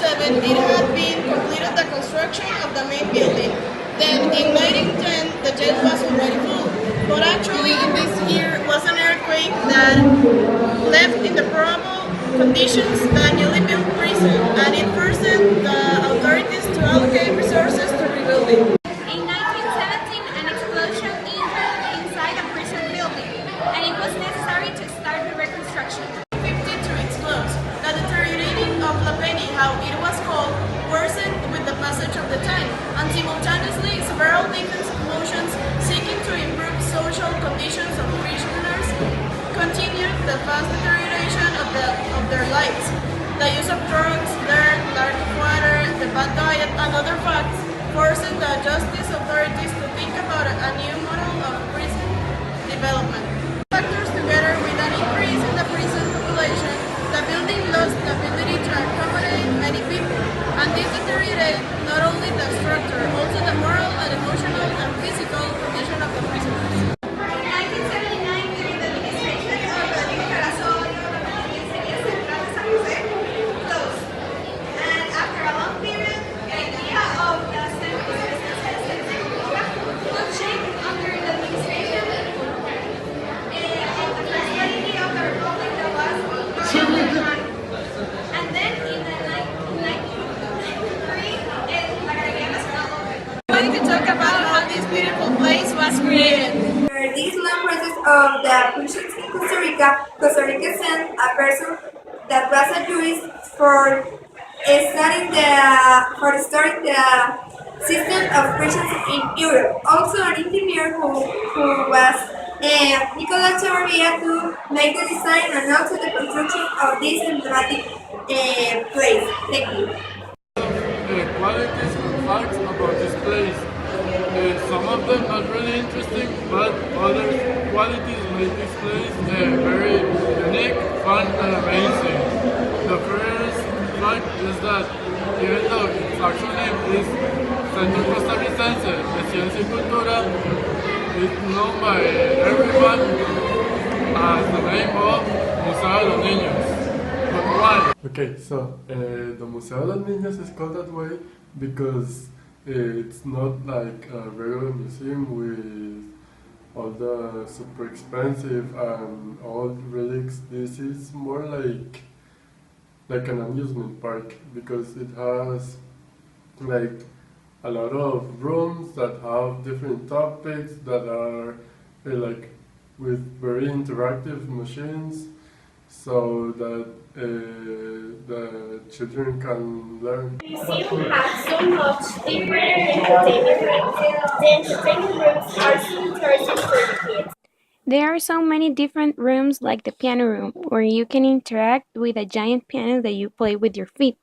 1907, it had been completed the construction of the main building. Then in 1910, the jet was already full. But actually, in this year was an earthquake that left in deplorable conditions the newly built prison, and it forced the authorities to allocate resources to rebuild it. In 1917, an explosion entered inside a prison building, and it was necessary to start the reconstruction. 50 to its close. The deteriorating of La Penny, how it was called, worsened with the passage of the time, and simultaneously several defense motions seeking to improve social conditions of prisoners continued the fast deterioration of their lives. The use of drugs, dirt, lack of water, the bad diet, and other facts forced the justice authorities to think about a new model of prison development. Factors together with an increase in the prison population, the building lost the ability to accommodate many people, and this deteriorated not only the structure, also the moral and emotional and physical condition of the prisoners. In 1979, during the administration of Rodrigo Carazo, the Enseñanza Central de San Jose closed. And after a long period, the idea of the Centro de Residencia de República took shape under the administration of the President of the Republic that was Rodrigo. And then in the 1993, La Galería Nacional opened. I'm going to talk about how this beautiful place was created. For this long process of the prisons in Costa Rica sent a person that was a jurist for studying the system of prisons in Europe. Also an engineer who was Nicolas Chavarria to make the design and also the construction of this emblematic place. Thank you. Qualities and facts about this place. Some of them are really interesting, but other qualities make this place very unique, fun, and amazing. The first fact is that even though its actual name is Centro Costarricense de Ciencia y Cultura, it's known by everyone as the name of Museo de los Niños. But why? Okay, so the Museo de los Niños is called that way because it's not like a regular museum with all the super expensive and old relics. This is more like an amusement park because it has like a lot of rooms that have different topics that are like with very interactive machines so that the children can learn. The museum has so much different entertainment rooms. The entertainment rooms are so interesting for the kids. There are so many different rooms like the piano room, where you can interact with a giant piano that you play with your feet.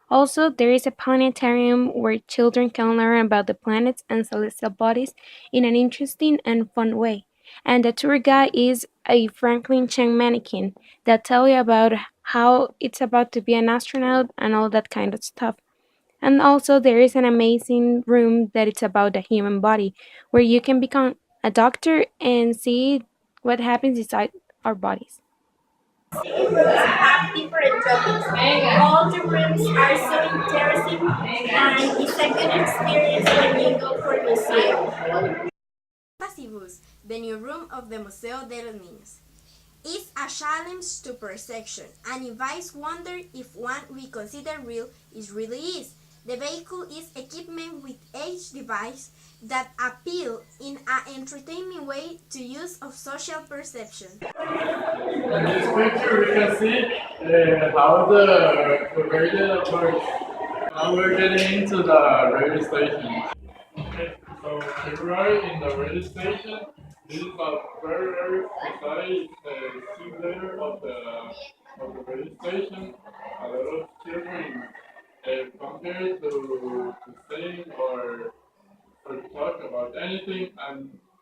Also, there is a planetarium where children can learn about the planets and celestial bodies in an interesting and fun way. And the tour guide is a Franklin Chang mannequin that tell you about how it's about to be an astronaut and all that kind of stuff. And also there is an amazing room that it's about the human body, where you can become a doctor and see what happens inside our bodies. Rooms have different topics. All the rooms are so interesting and it's a good experience when you go for museum. Passivus, the new room of the Museo de los Niños, is a challenge to perception and invites wonder if what we consider real is really is. The vehicle is equipped with each device that appeal in an entertaining way to use of social perception. In this picture we can see how the radio works. Now we're getting into the radio station. Okay, so here we are in the radio station. This is a very precise simulator of the radio station. A lot of children come here to sing or talk about anything, and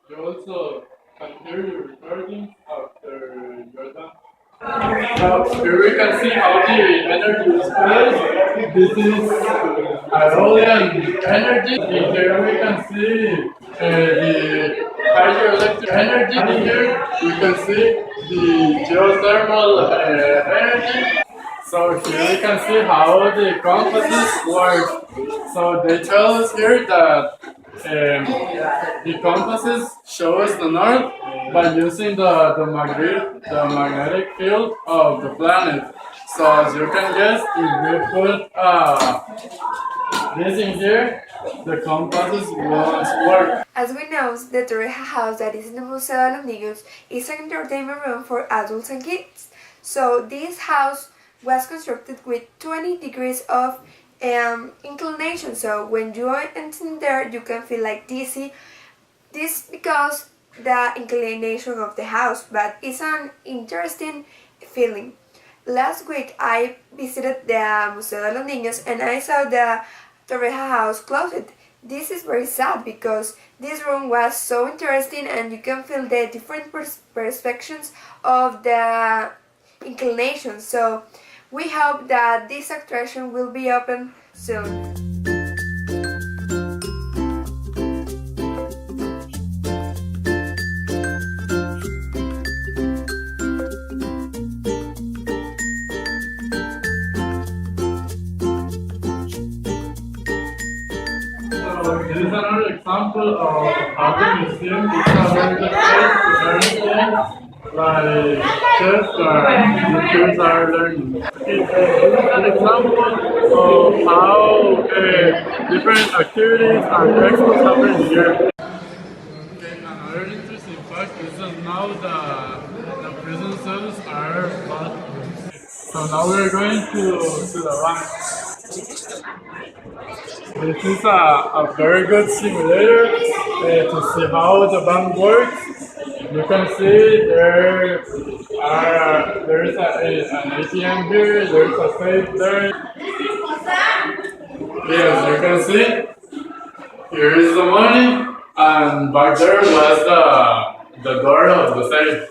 you also can hear your recordings after you're done. So here we can see how the energy is placed. This is Aeolian energy. And here we can see the hydroelectric energy. And here we can see the geothermal energy. So here you can see how the compasses work. So they tell us here that the compasses show us the north by using the magnetic field of the planet. So as you can guess, if we put this in here, the compasses won't work. As we know, the Torreja house that is in the Museo de los Niños is an entertainment room for adults and kids. So this house was constructed with 20 degrees of inclination. So when you are in there, you can feel like dizzy. This because the inclination of the house, but it's an interesting feeling. Last week I visited the Museo de los Niños and I saw the Torreja house closed. This is very sad because this room was so interesting and you can feel the different perspectives of the inclination. So we hope that this attraction will be open soon. So this is another example of how the museum is a very good place to learn things like chess or the kids are learning. Okay, this is an example of how different activities and expos happen here. Okay, another interesting fact is that now the prison cells are flat. So now we're going to the bank. This is a very good simulator to see how the bank works. You can see there's an ATM here, there's a safe there. Yes, you can see, here is the money, and back there was the door of the safe.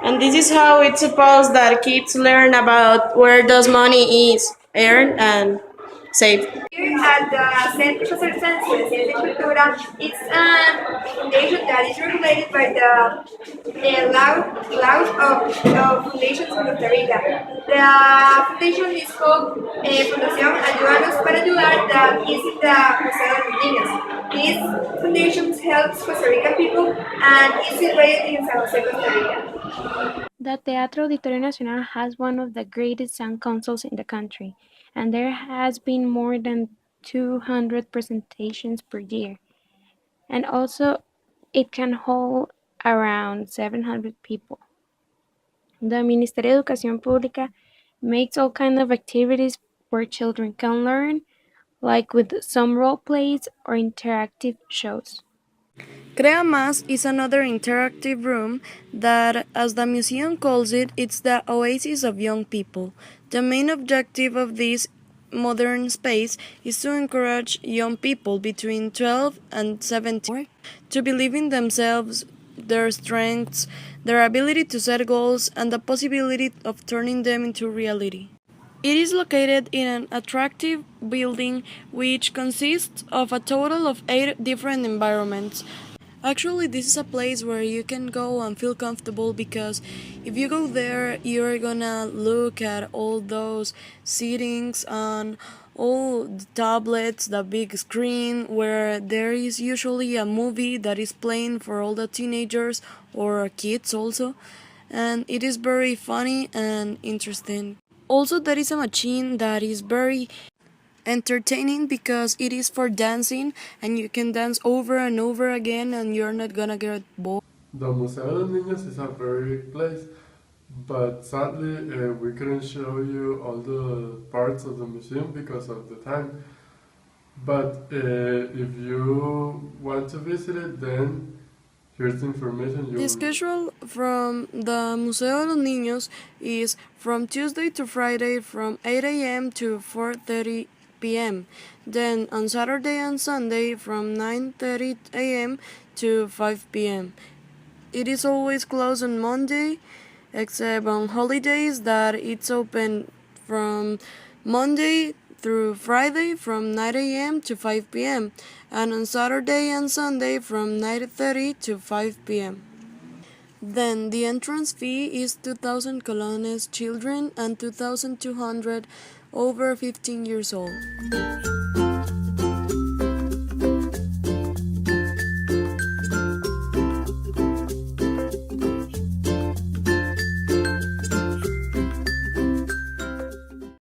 And this is how it's supposed that kids learn about where those money is earned and saved. Here at the Centro Social Sciences de Cultura, it's a foundation that is regulated by the laws of foundations in Costa Rica. The foundation is called Fundación Ayudarnos para Ayudar that is in the Museo de los Niños. This foundation helps Costa Rican people and is situated in San Jose, Costa Rica. The Teatro Auditorio Nacional has one of the greatest sound consoles in the country, and there has been more than 200 presentations per year. And also, it can hold around 700 people. The Ministerio de Educación Pública makes all kinds of activities where children can learn, like with some role plays or interactive shows. Crea Más is another interactive room that, as the museum calls it, it's the oasis of young people. The main objective of this modern space is to encourage young people between 12 and 17 to believe in themselves, their strengths, their ability to set goals, and the possibility of turning them into reality. It is located in an attractive building which consists of a total of 8 different environments. Actually, this is a place where you can go and feel comfortable because if you go there, you're gonna look at all those seatings on all the tablets, the big screen, where there is usually a movie that is playing for all the teenagers or kids also, and it is very funny and interesting. Also, there is a machine that is very entertaining because it is for dancing and you can dance over and over again and you're not gonna get bored. The Museo de los Niños is a very big place, but sadly we couldn't show you all the parts of the museum because of the time. But if you want to visit it, then here's the information. The schedule from the Museo de los Niños is from Tuesday to Friday from 8 a.m. to 4:30 p.m. Then on Saturday and Sunday from 9:30 a.m. to 5 p.m. It is always closed on Monday, except on holidays that it's open from Monday through Friday from 9 a.m. to 5 p.m. and on Saturday and Sunday from 9:30 to 5 p.m. Then the entrance fee is 2,000 colones children and 2,200 over 15 years old.